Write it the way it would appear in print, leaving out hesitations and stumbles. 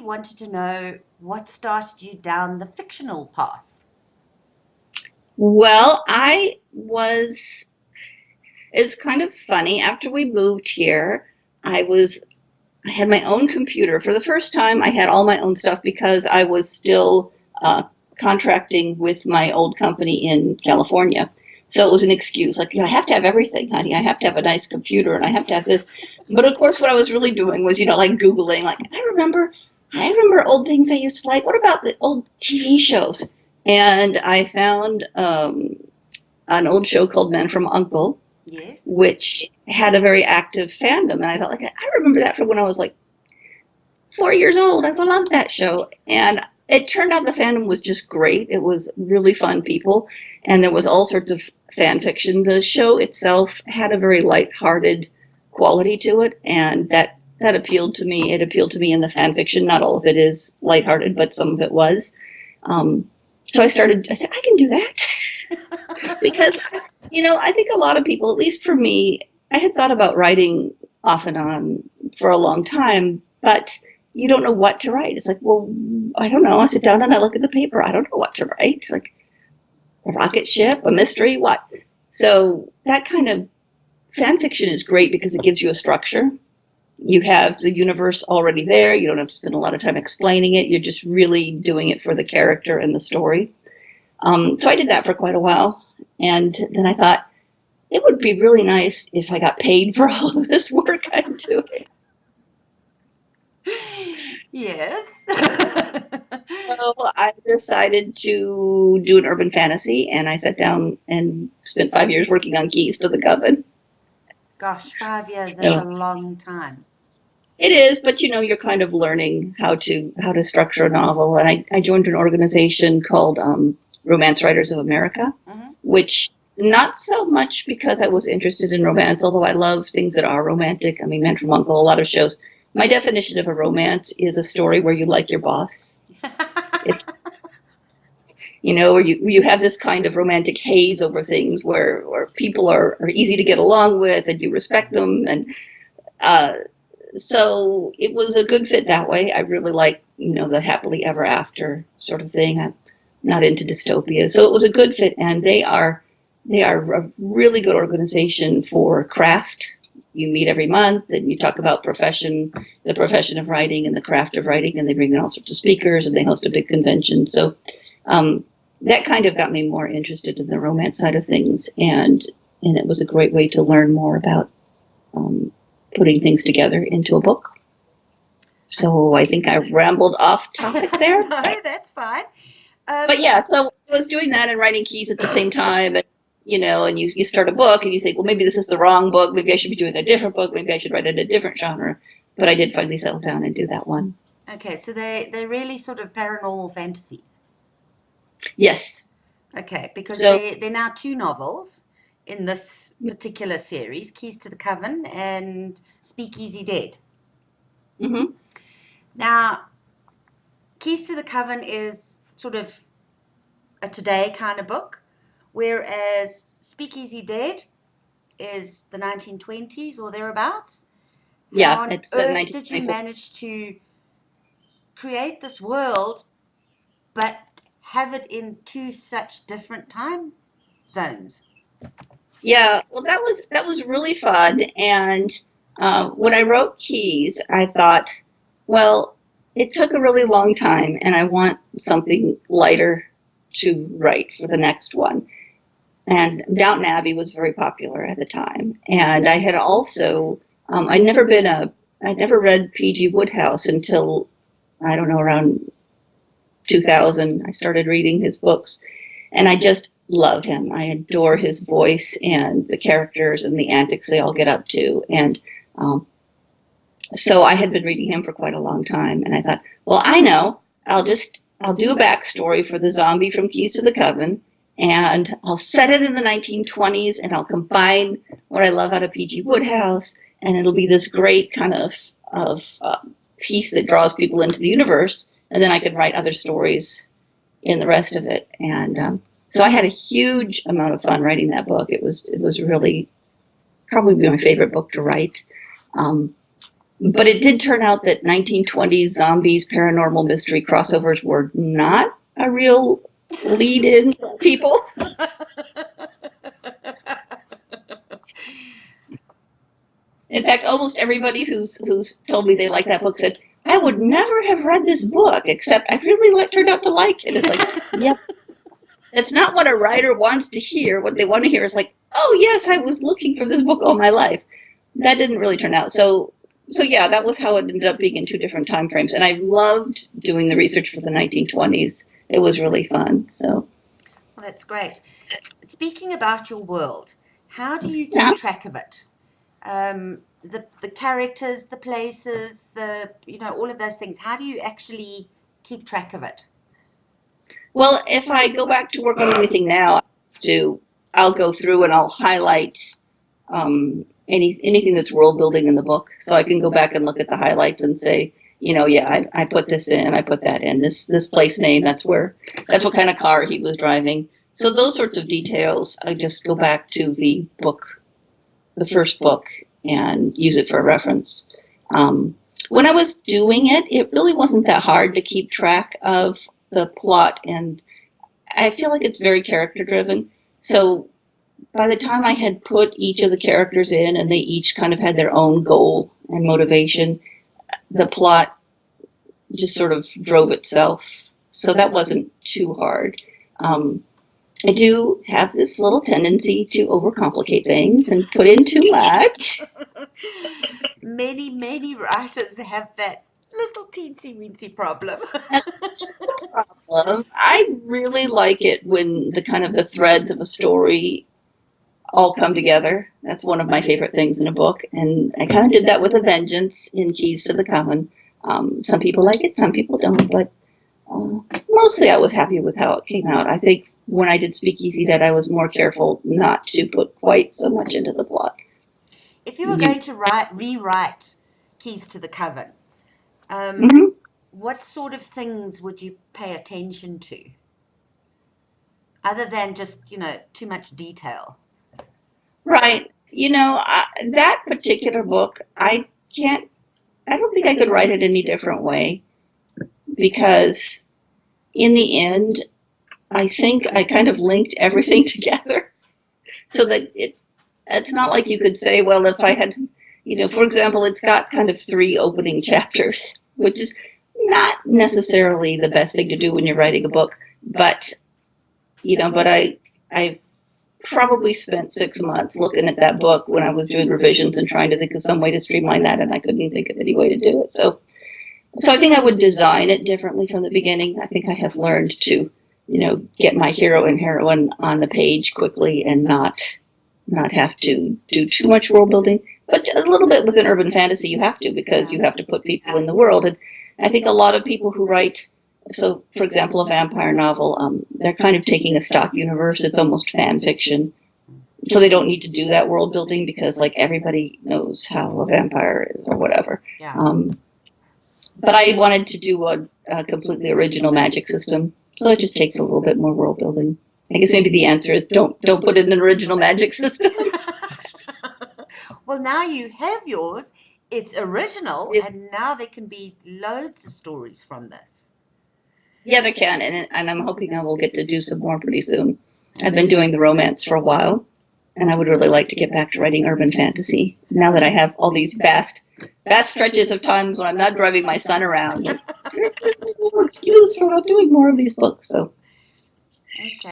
wanted to know what started you down the fictional path. Well, it's kind of funny. After we moved here, I had my own computer. For the first time, I had all my own stuff because I was still uh, contracting with my old company in California. So it was an excuse, like, "Yeah, I have to have everything, honey. I have to have a nice computer and I have to have this." But of course, what I was really doing was, like Googling, like, I remember old things I used to like. What about the old TV shows? And I found an old show called Men from Uncle, Yes. which had a very active fandom. And I thought, like, I remember that from when I was like 4 years old. I loved that show. And it turned out the fandom was just great. It was really fun people. And there was all sorts of fan fiction. The show itself had a very lighthearted quality to it. And that appealed to me. It appealed to me in the fan fiction. Not all of it is lighthearted, but some of it was. So I said, I can do that. Because, I think a lot of people, at least for me, I had thought about writing off and on for a long time, but you don't know what to write. It's like, well, I don't know. I sit down and I look at the paper. I don't know what to write. It's like a rocket ship, a mystery, what? So that kind of fan fiction is great because it gives you a structure. You have the universe already there. You don't have to spend a lot of time explaining it. You're just really doing it for the character and the story. So I did that for quite a while. And then I thought, it would be really nice if I got paid for all of this work I'm doing. Yes. So I decided to do an urban fantasy, and I sat down and spent 5 years working on Keys to the Coven. Gosh, 5 years, that's a So long time. it is, but you're kind of learning how to structure a novel. And I joined an organization called Romance Writers of America, Hmm. which not so much because I was interested in romance, although I love things that are romantic. I mean, Men from Uncle, a lot of shows. My definition of a romance is a story where you like your boss. It's where you have this kind of romantic haze over things where people are easy to get along with and you respect them. And uh, so it was a good fit that way. I really like, the happily ever after sort of thing. I'm not into dystopia. So it was a good fit. And they are a really good organization for craft. You meet every month and you talk about the profession of writing and the craft of writing, and they bring in all sorts of speakers and they host a big convention. So um, that kind of got me more interested in the romance side of things, and it was a great way to learn more about um, putting things together into a book. So I think I rambled off topic there. No, that's fine. But yeah, so I was doing that and writing Keys at the same time. And you start a book and you think, well, maybe this is the wrong book. Maybe I should be doing a different book. Maybe I should write in a different genre. But I did finally settle down and do that one. Okay, so they're really sort of paranormal fantasies. Yes. Okay, because So, they're now two novels in this particular series, Keys to the Coven and Speakeasy Dead. mhm. Now, Keys to the Coven is sort of a today kind of book, whereas Speakeasy Dead is the 1920s or thereabouts. How Yeah, on it's earth did you 1924. manage to create this world but have it in two such different time zones? Yeah, well, that was really fun. And when I wrote Keys, I thought, well, it took a really long time, and I want something lighter to write for the next one. And Downton Abbey was very popular at the time, and I had also I'd never read P.G. Wodehouse until I don't know around 2000. I started reading his books, and I just love him. I adore his voice and the characters and the antics they all get up to. And um, so I had been reading him for quite a long time, and I thought, well, I know, I'll do a backstory for the zombie from Keys to the Coven, and I'll set it in the 1920s, and I'll combine what I love out of P.G. Wodehouse, and it'll be this great kind of piece that draws people into the universe, and then I could write other stories in the rest of it. And so I had a huge amount of fun writing that book. It was really probably my favorite book to write. Um, But it did turn out that 1920s zombies, paranormal mystery crossovers were not a real lead-in for people. In fact, almost everybody who's told me they like that book said, I would never have read this book, except I really turned out to like it. It's like, yep, it's not what a writer wants to hear. What they want to hear is like, oh yes, I was looking for this book all my life. That didn't really turn out. So yeah, that was how it ended up being in two different time frames. And I loved doing the research for the 1920s. It was really fun. So Well, that's great. Speaking about your world, how do you yeah. keep track of it? The characters, the places, all of those things. How do you actually keep track of it? Well, if I go back to work on anything now, I'll go through and I'll highlight anything that's world building in the book, so I can go back and look at the highlights and say, yeah, I put this in, I put that in. This place name, that's what kind of car he was driving. So those sorts of details, I just go back to the book, the first book, and use it for a reference. When I was doing it, it really wasn't that hard to keep track of the plot, and I feel like it's very character driven. So by the time I had put each of the characters in and they each kind of had their own goal and motivation, the plot just sort of drove itself. So that wasn't too hard. I do have this little tendency to overcomplicate things and put in too much. Many writers have that little teensy weensy problem. That's no problem. I really like it when the threads of a story all come together. That's one of my favorite things in a book, and I kind of did that with A Vengeance in Keys to the Coven. Some people like it, some people don't, but mostly I was happy with how it came out. I think when I did Speakeasy Dead, I was more careful not to put quite so much into the plot. If you were going to rewrite Keys to the Coven, Mhm. what sort of things would you pay attention to, other than just too much detail? Right. That particular book, I don't think I could write it any different way, because in the end, I think I kind of linked everything together so that it's not like you could say, well, if I had, for example, it's got kind of 3 opening chapters, which is not necessarily the best thing to do when you're writing a book, but I probably spent 6 months looking at that book when I was doing revisions and trying to think of some way to streamline that, and I couldn't think of any way to do it. So I think I would design it differently from the beginning. I think I have learned to, get my hero and heroine on the page quickly and not have to do too much world building. But a little bit within urban fantasy you have to, because you have to put people in the world. And I think a lot of people who write, so for example, a vampire novel, they're kind of taking a stock universe. It's almost fan fiction. So they don't need to do that world building because like everybody knows how a vampire is or whatever. Yeah. But I wanted to do a completely original magic system, so it just takes a little bit more world building. I guess maybe the answer is don't put in an original magic system. Well, now you have yours. It's original, and now there can be loads of stories from this. Yeah, there can, and I'm hoping I will get to do some more pretty soon. I've been doing the romance for a while, and I would really like to get back to writing urban fantasy now that I have all these vast stretches of times when I'm not driving my son around. There's no excuse for not doing more of these books. So. Okay.